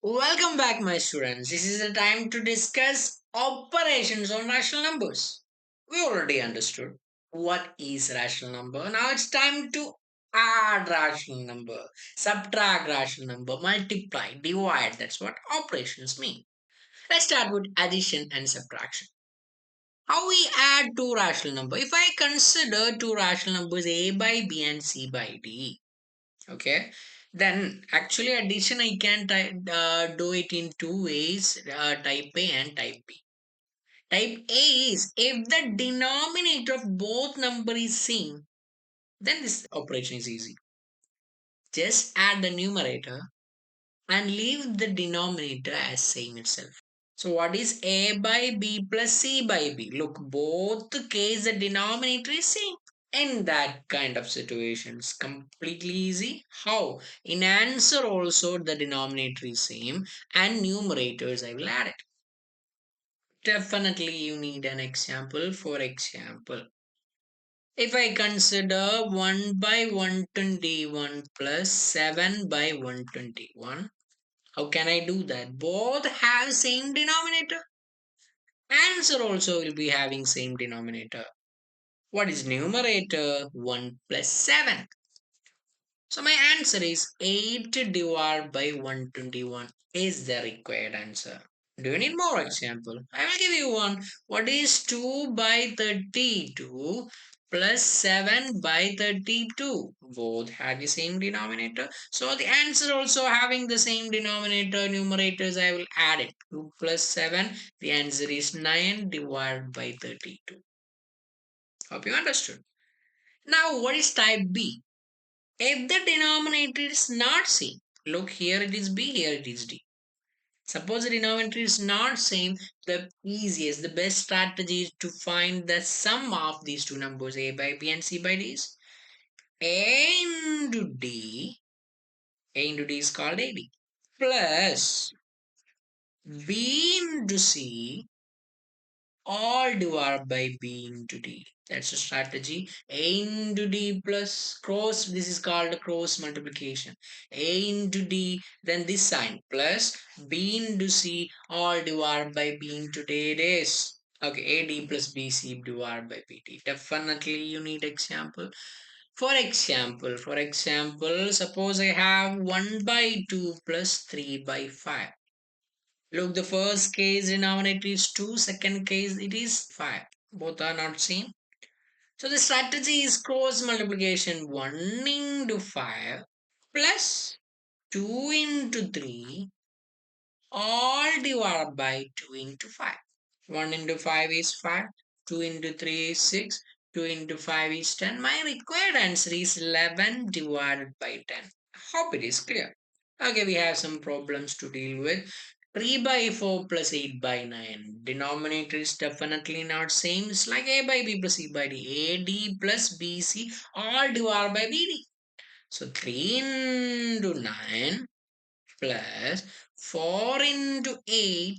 Welcome back, my students. This is the time to discuss operations on rational numbers. We already understood what is rational number. Now it's time to add rational number, subtract rational number, multiply, divide. That's what operations mean. Let's start with addition and subtraction. How we add two rational number? If I consider two rational numbers a by b and c by d, okay, then actually addition I can do it in two ways, type A and type B. Type A is if the denominator of both number is same, then this operation is easy. Just add the numerator and leave the denominator as same itself. So what is a by b plus c by b? Look, both the case the denominator is same. In that kind of situations, completely easy. How? In answer also the denominator is same and numerators I will add it. Definitely you need an example. For example, if I consider 1 by 121 plus 7 by 121, how can I do that? Both have same denominator. Answer also will be having same denominator. What is numerator? 1 plus 7. So my answer is 8 divided by 121 is the required answer. Do you need more example? I will give you one. What is 2 by 32 plus 7 by 32? Both have the same denominator. So the answer also having the same denominator, numerators I will add it. 2 plus 7, the answer is 9 divided by 32. Hope you understood. Now what is type B? If the denominator is not same, look, here it is b, here it is d. Suppose the denominator is not same, the easiest, the best strategy is to find the sum of these two numbers, a by b and c by d is a into d. A into d is called ad plus b into c all divided by b into d. That's a strategy. A into d plus cross, this is called cross multiplication. A into d, then this sign plus b into c all divided by b into d it is. Okay, ad plus bc divided by bt. Definitely you need example. For example, suppose I have 1 by 2 plus 3 by 5. Look, the first case denominator is 2, second case it is 5. Both are not same. So the strategy is cross multiplication. 1 into 5 plus 2 into 3 all divided by 2 into 5. 1 into 5 is 5. 2 into 3 is 6. 2 into 5 is 10. My required answer is 11 divided by 10. Hope it is clear. Okay, we have some problems to deal with. 3 by 4 plus 8 by 9. Denominator is definitely not same. It's like a by b plus c by d. ad plus bc all divided by bd. So 3 into 9 plus 4 into 8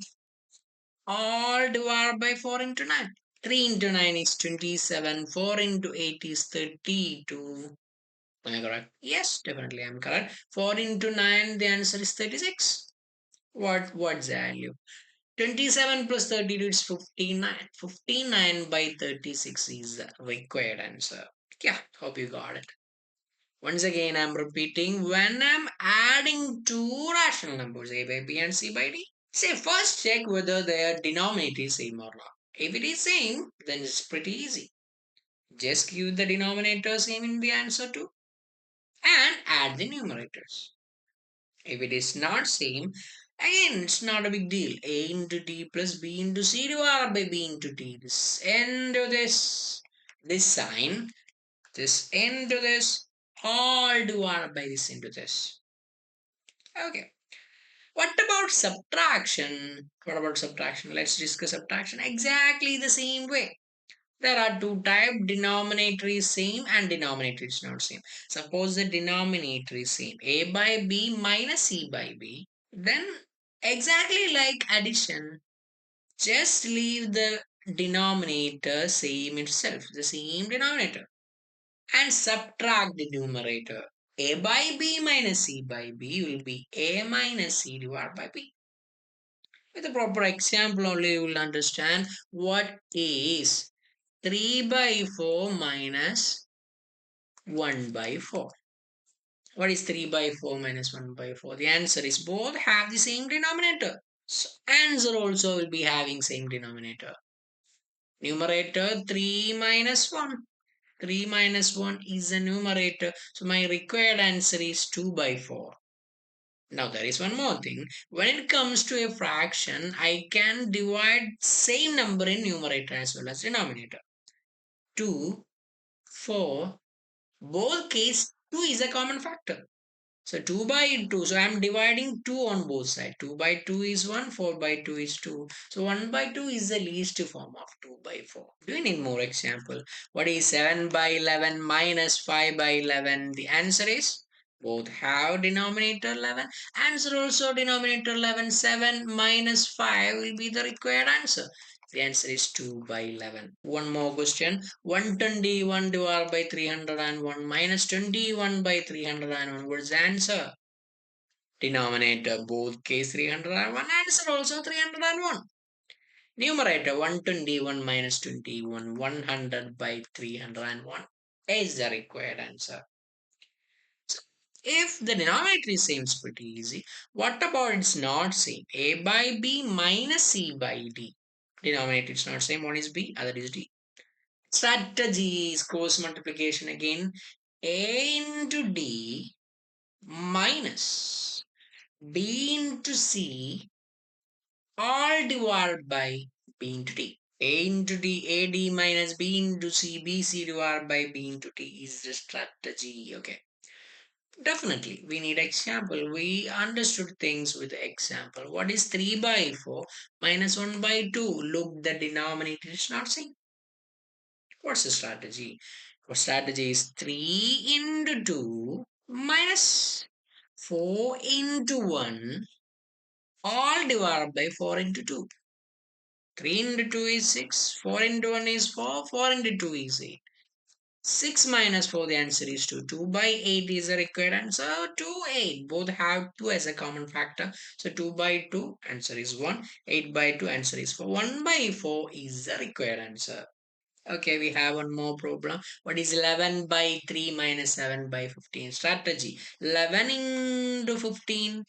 all divided by 4 into 9. 3 into 9 is 27. 4 into 8 is 32. Am I correct? Yes, definitely I'm correct. 4 into 9, the answer is 36. What's the value? 27 plus 32 is 59. 59 by 36 is the required answer. Yeah, hope you got it. Once again, I'm repeating, when I'm adding two rational numbers, a by b and c by d, say first check whether their denominator is same or not. If it is same, then it's pretty easy. Just give the denominator same in the answer too and add the numerators. If it is not same, again it's not a big deal. A into d plus b into c divided by b into d. This into this sign, this into this, all divided by this into this. Okay. What about subtraction? What about subtraction? Let's discuss subtraction exactly the same way. There are two types, denominator is same and denominator is not same. Suppose the denominator is same, a by b minus c by b. Then exactly like addition, just leave the denominator same itself, the same denominator, and subtract the numerator. A by B minus C by B will be A minus C divided by B. With a proper example only you will understand what is 3 by 4 minus 1 by 4. What is 3 by 4 minus 1 by 4? The answer is both have the same denominator. So answer also will be having same denominator. Numerator 3 minus 1. 3 minus 1 is a numerator. So my required answer is 2 by 4. Now there is one more thing. When it comes to a fraction, I can divide same number in numerator as well as denominator. 2, 4, both case 2 is a common factor. So 2 by 2. So I am dividing 2 on both sides. 2 by 2 is 1, 4 by 2 is 2. So 1 by 2 is the least form of 2 by 4. Do you need more example? What is 7 by 11 minus 5 by 11? The answer is both have denominator 11. Answer also denominator 11. 7 minus 5 will be the required answer. The answer is 2 by 11. One more question. 121 divided by 301 minus 21 by 301. What is the answer? Denominator both case 301. Answer also 301. Numerator 121 minus 21. 100 by 301 is the required answer. So if the denominator is same, it's pretty easy. What about it's not same? A by B minus C by D. Denominator is not same. One is B, other is D. Strategy is cross multiplication again. A into D minus B into C all divided by B into D. A into D, AD minus B into C, BC divided by B into D is the strategy. Okay. Definitely, we need example. We understood things with example. What is 3 by 4 minus 1 by 2? Look, the denominator is not same. What's the strategy? Our strategy is 3 into 2 minus 4 into 1 all divided by 4 into 2. 3 into 2 is 6, 4 into 1 is 4, 4 into 2 is 8. 6 minus 4, the answer is 2. 2 by 8 is the required answer. 2, 8. Both have 2 as a common factor. So 2 by 2, answer is 1. 8 by 2, answer is 4. 1 by 4 is the required answer. Okay, we have one more problem. What is 11 by 3 minus 7 by 15? Strategy. 11 into 15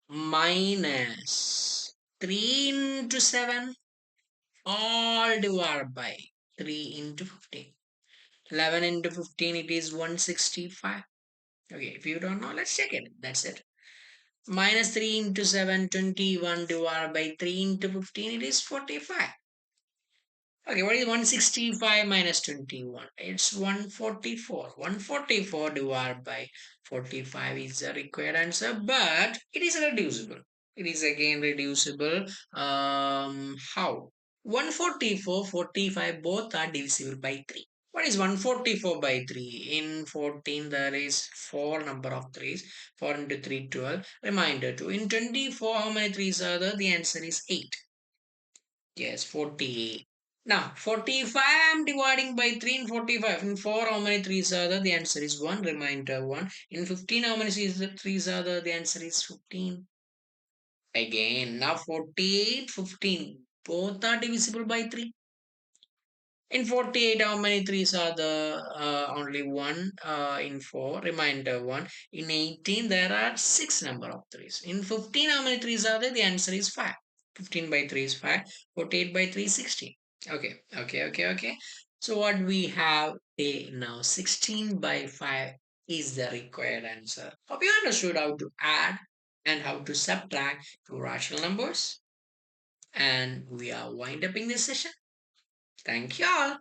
minus 3 into 7 all divided by 3 into 15. 11 into 15, it is 165. Okay, if you don't know, let's check it. That's it. Minus 3 into 7, 21 divided by 3 into 15, it is 45. Okay, what is 165 minus 21? It's 144. 144 divided by 45 is the required answer, but it is reducible. It is again reducible. How? 144, 45 both are divisible by 3. What is 144 by 3? In 14 there is 4 number of 3's. 4 into 3, 12. Reminder 2. In 24 how many 3's are there? The answer is 8. Yes, 48. Now, 45 I am dividing by 3 in 45. In 4, how many 3's are there? The answer is 1. Reminder 1. In 15, how many 3's are there? The answer is 15. Again, now 48, 15. Both are divisible by 3. In 48, how many 3's are there? Only 1. In 4, reminder 1. In 18, there are 6 number of 3's. In 15, how many 3's are there? The answer is 5. 15 by 3 is 5. 48 by 3 is 16. Okay. So what we have now 16 by 5 is the required answer. Hope you understood how to add and how to subtract two rational numbers. And we are wind up in this session. Thank you all.